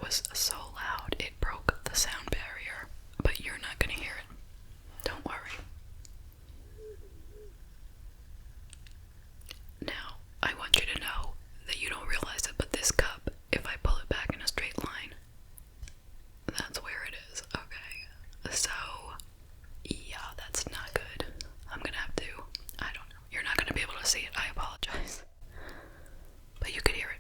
was so loud it broke the sound barrier, but you're not gonna hear it. Don't worry. Now, I want you to know that you don't realize it, but this cup, if I pull it back in a straight line, that's where it is, okay? So, yeah, that's not good. I'm gonna have to, I don't know. You're not gonna be able to see it, I apologize. But you could hear it.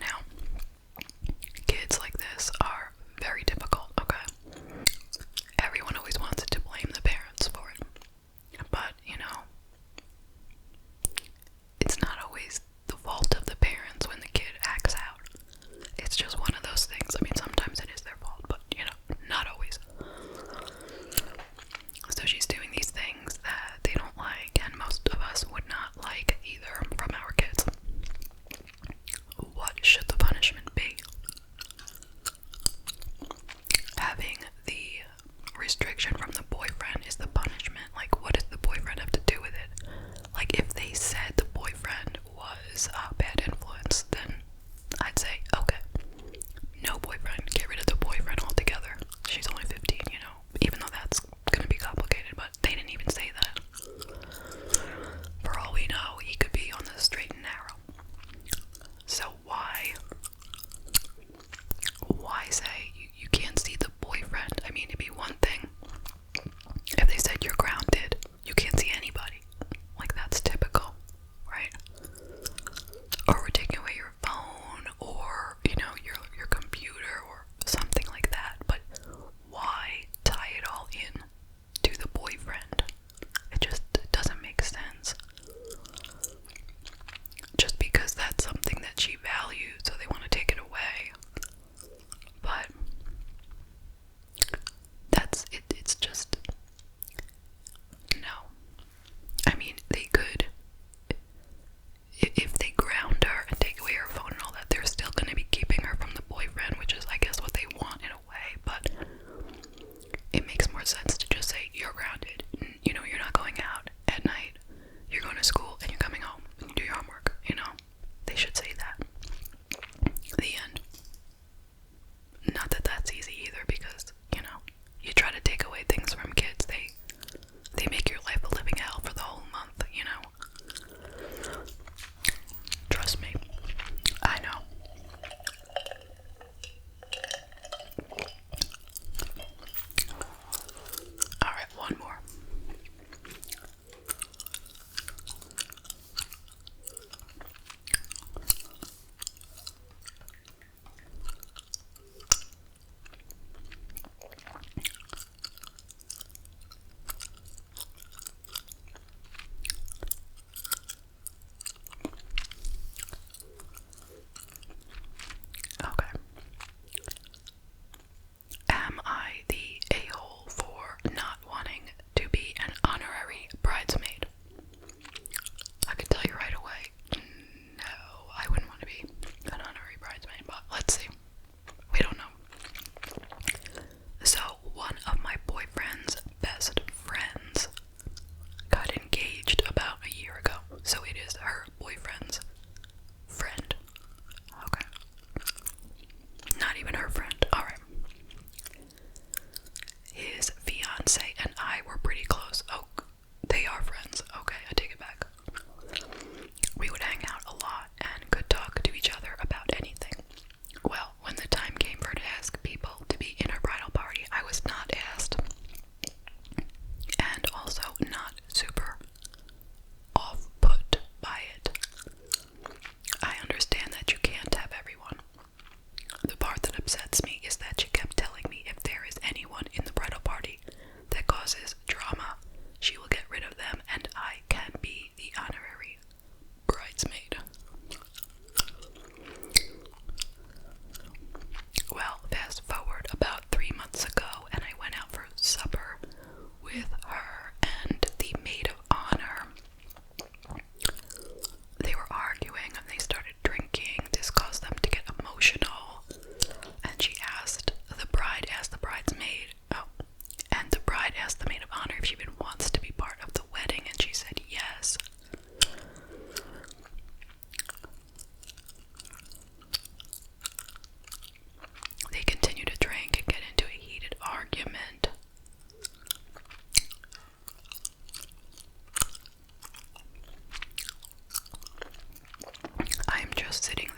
Now, kids like this are very difficult, okay? Everyone always wants to blame the parents for it. But, it's not always the fault of the parents when the kid acts out. It's just one of those things. I mean, sometimes it is their fault, but, not always. So she's doing these things that they don't like, and most of us would not like either from our kids. What should the punishment be? Having the restriction from the boyfriend is the punishment. Like, what does the boyfriend have to do with it? Like, if they said the boyfriend was a bad influence, then I'd say, okay, no boyfriend, get rid of the boyfriend altogether. She's only 15, even though that's gonna be complicated, but they didn't even say that. For all we know, he could be on the straight and narrow. So why say you can't see the boyfriend? I mean, it'd be one thing if they said you're grounded, you can't see anybody. Like, that's typical, right? Or we're taking away your phone, or, your computer, or something like that. But why tie it all in to the boyfriend? It just doesn't make sense. Just because that's something that she values, so they want to take it away. But that's it. It's just no. I mean, they could, if they ground her and take away her phone and all that, they're still going to be keeping her from the boyfriend, which is, I guess, what they want in a way. But it makes more sense to just say you're grounded. You're not going out at night. You're going to school and you're coming home and you do your homework. They should say that. The end. Not that that's easy either, because you try to take away things from kids, they make your life a living hell for the whole month. Trust me, I know. All right, one more. Okay. Am I the a-hole for not wanting to be an honorary bridesmaid? I can tell you right away, no, I wouldn't want to be an honorary bridesmaid, but let's see. We don't know. So, one of my boyfriend's best friends got engaged about a year ago. So it is her boyfriend's friend. Okay. Not even her friend. Alright. His fiance and I were pretty close. Oh, they are friends. Okay, I take it back. We would hang out a lot and could talk to each other about anything. Well, when the time came for her to ask people to be in her bridal party, I was not asked. And also not super off-put by it. I understand that you can't have everyone. The part that upsets me is that she kept telling me if there is anyone in the bridal party that causes drama, she will get rid of them and I can be the honorary bridesmaid. Well, fast forward about 3 months ago, and I went out for supper with her and the maid of honor. They were arguing and they started drinking. This caused them to get emotional. And the bride asked the bridesmaid, and the bride asked the maid of honor if she even wants to be part of the wedding, and she said yes. They continue to drink and get into a heated argument. I'm just sitting